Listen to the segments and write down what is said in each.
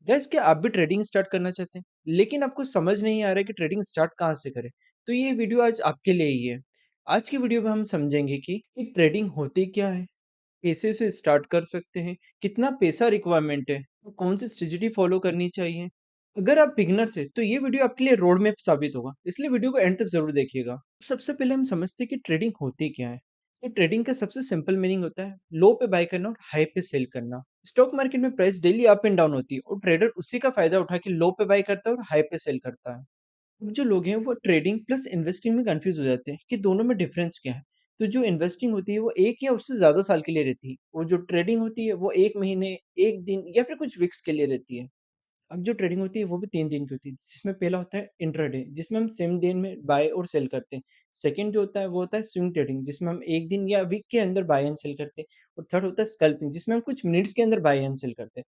Gas क्या आप भी ट्रेडिंग स्टार्ट करना चाहते हैं, लेकिन आपको समझ नहीं आ रहा है कि ट्रेडिंग स्टार्ट कहाँ से करें? तो ये वीडियो आज आपके लिए ही है। आज की वीडियो में हम समझेंगे कि ट्रेडिंग होती क्या है? कैसे इसे स्टार्ट कर सकते हैं? कितना पैसा रिक्वायरमेंट है? और कौन सी स्ट्रेटजी फॉलो करनी चाहिए? अगर आप बिगिनर्स हैं, तो ये वीडियो आपके लिए रोड मैप साबित होगा, इसलिए वीडियो को एंड तक ज़रूर देखिएगा। सबसे पहले हम समझते हैं कि ट्रेडिंग होती क्या है। तो ट्रेडिंग का सबसे सिंपल मीनिंग होता है लो पे बाय करना और हाई पे सेल करना। स्टॉक मार्केट में price daily up and down होती है और ट्रेडर उसी का फायदा उठा के लो पे बाय करता है और हाई पे सेल करता है। अब जो लोग हैं वो ट्रेडिंग प्लस इन्वेस्टिंग में कंफ्यूज हो जाते हैं कि दोनों में डिफरेंस क्या है। तो जो इन्वेस्टिंग होती है वो एक या उससे ज्यादा साल के लिए रहती है और जो ट्रेडिंग होती है वो एक महीने, एक दिन या फिर कुछ वीक्स के लिए रहती है। अब जो ट्रेडिंग होती है वो भी 3 दिन की होती है, जिसमें पहला होता है इंट्राडे जिसमें हम सेम डे में बाय और सेल करते हैं। सेकंड जो होता है वो होता है स्विंग ट्रेडिंग जिसमें हम 1 दिन या वीक के अंदर बाय एंड सेल करते हैं। और थर्ड होता है स्कल्पिंग जिसमें हम कुछ मिनट्स के अंदर बाय एंड सेल करते हैं।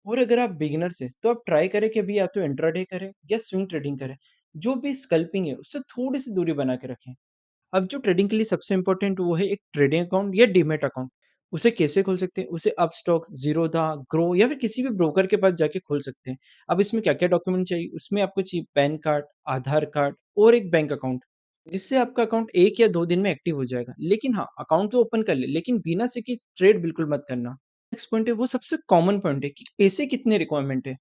और अगर आप बिगिनर्स हैं तो आप ट्राई करें कि अभी या तो इंट्राडे करें या स्विंग ट्रेडिंग करें। जो भी स्कल्पिंग है उससे थोड़ी-सी दूरी बना के रखें। अब जो ट्रेडिंग के लिए सबसे इम्पोर्टेंट वो है एक ट्रेडिंग अकाउंट या डीमैट अकाउंट। उसे कैसे खोल सकते हैं? उसे अपस्टॉक, ज़ीरोधा, ग्रो या फिर किसी भी ब्रोकर के पास जाके खोल सकते हैं। अब इसमें क्या-क्या डॉक्यूमेंट चाहिए? उसमें आपको चाहिए पैन कार्ड, आधार कार्ड और एक बैंक अकाउंट, जिससे आपका अकाउंट 1 या 2 दिन में एक्टिव हो जाएगा। लेकिन हाँ, अकाउंट तो ओपन कर ले, लेकिन बिना से कि ट्रेड बिल्कुल मत करना। नेक्स्ट पॉइंट है वो सबसे कॉमन पॉइंट है कि पैसे कितने रिक्वायरमेंट है।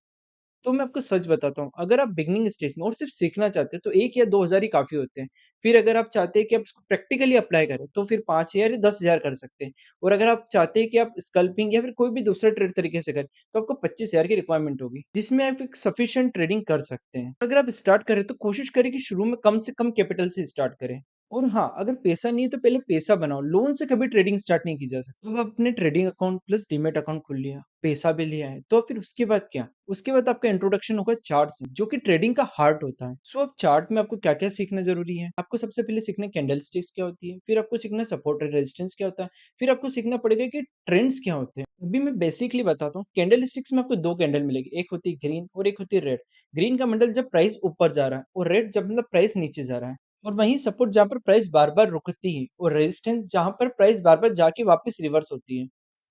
तो मैं आपको सच बताता हूँ, अगर आप बिगिनिंग स्टेज में और सिर्फ सीखना चाहते हैं, तो 1 या 2,000 ही काफ़ी होते हैं। फिर अगर आप चाहते हैं कि आप इसको प्रैक्टिकली अप्लाई करें, तो फिर 5,000 या 10,000 कर सकते हैं। और अगर आप चाहते हैं कि आप स्कल्पिंग या फिर कोई भी दूसरा ट्रेड तरीके से करें, तो आपको 25,000 की रिक्वायरमेंट होगी, जिसमें आप एक सफिशिएंट ट्रेडिंग कर सकते हैं। अगर आप स्टार्ट करें, तो कोशिश करें कि शुरू में कम से कम कैपिटल से स्टार्ट करें। और हाँ, अगर पैसा नहीं है, तो पहले पैसा बनाओ, लोन से कभी ट्रेडिंग स्टार्ट नहीं की जा सकती। अब आपने trading account plus demat account खोल लिया, पैसा भी लिया है, तो फिर उसके बाद क्या? उसके बाद आपका इंट्रोडक्शन होगा चार्ट से, जो कि ट्रेडिंग का हार्ट होता है। सो अब चार्ट में आपको क्या-क्या सीखना ज़रूरी है? आपको सबसे पहले सीखना है कैंडलस्टिक्स क्या होती है, फिर आपको सीखना है सपोर्ट और रेजिस्टेंस क्या होता है, फिर आपको सीखना पड़ेगा कि ट्रेंड्स क्या होते हैं। अभी मैं बेसिकली बताता हूँ, कैंडलस्टिक्स में आपको 2 कैंडल मिलेगी, एक होती है ग्रीन और एक होती है रेड। ग्रीन का मतलब जब प्राइस ऊपर जा रहा है और रेड जब मतलब प्राइस नीचे जा रहा है। और वहीं सपोर्ट जहाँ पर प्राइस बार-बार रुकती है और रेजिस्टेंस जहाँ पर प्राइस बार-बार जाके वापस रिवर्स होती है।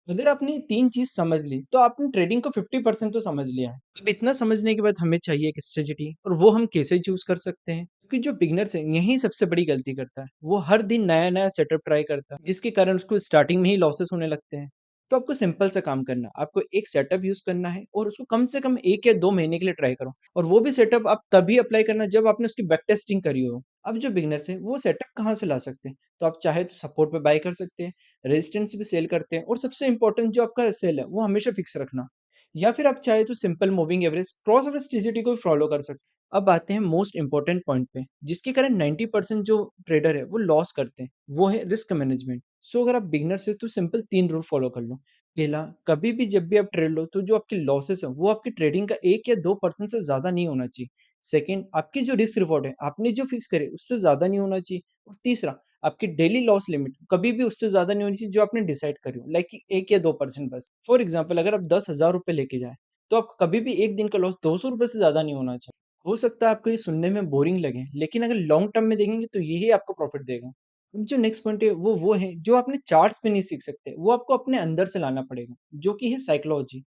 अगर आपने ये 3 चीज़ समझ ली, तो आपने ट्रेडिंग को 50% तो समझ लिया है। अब इतना समझने के बाद हमें चाहिए एक स्ट्रेटजी और वो हम कैसे चूज़ कर सकते हैं? क्योंकि जो बिगिनर्स हैं, यही सबसे बड़ी गलती करता है। वो हर दिन नया-नया सेटअप ट्राई करता है, जिसके कारण उसको स्टार्टिंग में ही लॉसेस होने लगते हैं। तो आपको सिंपल सा काम करना है, आपको एक सेटअप यूज़ करना है और उसको कम से कम 1 या 2 महीने के लिए ट्राई करो और वो भी सेटअप आप तभी अप्लाई करना जब आपने उसकी बैक टेस्टिंग करी हो। अब जो बिगिनर्स हैं, वो सेटअप कहाँ से ला सकते हैं? तो आप चाहे तो सपोर्ट पे बाय कर सकते हैं, रेजिस्टेंस भी सेल करते हैं और सबसे इम्पोर्टेंट जो आपका सेल है, वो हमेशा फिक्स रखना। या फिर आप चाहे तो simple moving average, cross average strategy को भी फॉलो कर सकते हैं। अब आते हैं मोस्ट इम्पोर्टेंट पॉइंट पे, जिसके कारण 90% जो ट्रेडर है, वो लॉस करते हैं, वो है रिस्क मैनेजमेंट। सो अगर आप बिगिनर्स हो तो सिंपल 3 रूल फॉलो कर लो। पहला, कभी भी जब भी आप ट्रेड लो तो जो आपके लॉसेस हैं, वो आपकी ट्रेडिंग का 1 या 2% से ज़्यादा नहीं होना चाहिए। सेकंड, आपकी जो रिस्क रिवॉर्ड है, आपने जो फिक्स करे उससे ज़्यादा नहीं होना चाहिए। और तीसरा, आपकी डेली लॉस लिमिट कभी भी उससे ज़्यादा नहीं होनी चाहिए जो आपने डिसाइड करी हो, लाइक कि 1 या 2% बस। फॉर एग्ज़ाम्पल अगर आप ₹10,000 लेके जाएँ, तो आपको कभी भी 1 दिन का लॉस ₹200 से ज़्यादा नहीं होना चाहिए। हो सकता है आपको ये सुनने में बोरिंग लगे, लेकिन अगर लॉन्ग टर्म में देखेंगे तो यही आपको प्रॉफ़िट देगा। अब जो नेक्स्ट पॉइंट है वो है जो आपने चार्ट्स पे नहीं सीख सकते, वो आपको अपने अंदर से लाना पड़ेगा, जो कि है साइकोलॉजी।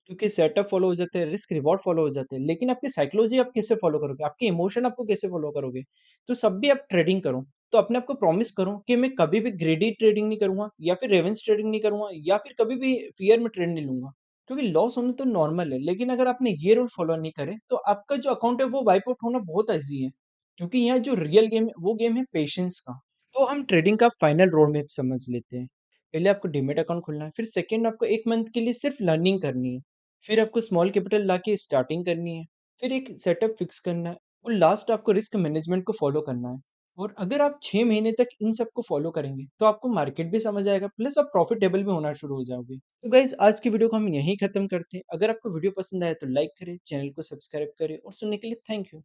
क्योंकि सेटअप फॉलो हो जाते हैं, रिस्क रिवॉर्ड फॉलो हो जाते हैं, लेकिन आपकी साइकोलॉजी आप कैसे फॉलो करोगे? आपके इमोशन आपको कैसे फॉलो करोगे? तो सब भी आप ट्रेडिंग करो, तो अपने आप को प्रॉमिस करो कि मैं कभी भी ग्रीडी ट्रेडिंग नहीं करूँगा या फिर रेवेंस ट्रेडिंग नहीं करूँगा या फिर कभी भी फ़ियर में ट्रेड नहीं लूँगा। क्योंकि लॉस होना तो नॉर्मल है, लेकिन अगर आपने ये रूल फॉलो नहीं करे, तो आपका जो अकाउंट है वो वाइप आउट होना बहुत ईज़ी है। क्योंकि यहाँ जो रियल गेम है, वो गेम है पेशेंस का। तो हम ट्रेडिंग का फाइनल रोड मैप समझ लेते हैं। पहले आपको डीमैट अकाउंट खोलना है, फिर सेकंड आपको 1 मंथ के लिए सिर्फ लर्निंग करनी है। फिर आपको स्मॉल कैपिटल लाके स्टार्टिंग करनी है, फिर एक सेटअप फिक्स करना है और लास्ट आपको रिस्क मैनेजमेंट को फॉलो करना है। और अगर आप 6 महीने तक इन सबको फॉलो करेंगे, तो आपको मार्केट भी समझ आएगा प्लस आप प्रॉफिटेबल भी होना शुरू हो जाओगे। तो गाइज़ आज की वीडियो को हम यहीं खत्म करते हैं। अगर आपको वीडियो पसंद आया तो लाइक करें, चैनल को सब्सक्राइब करें और सुनने के लिए थैंक यू।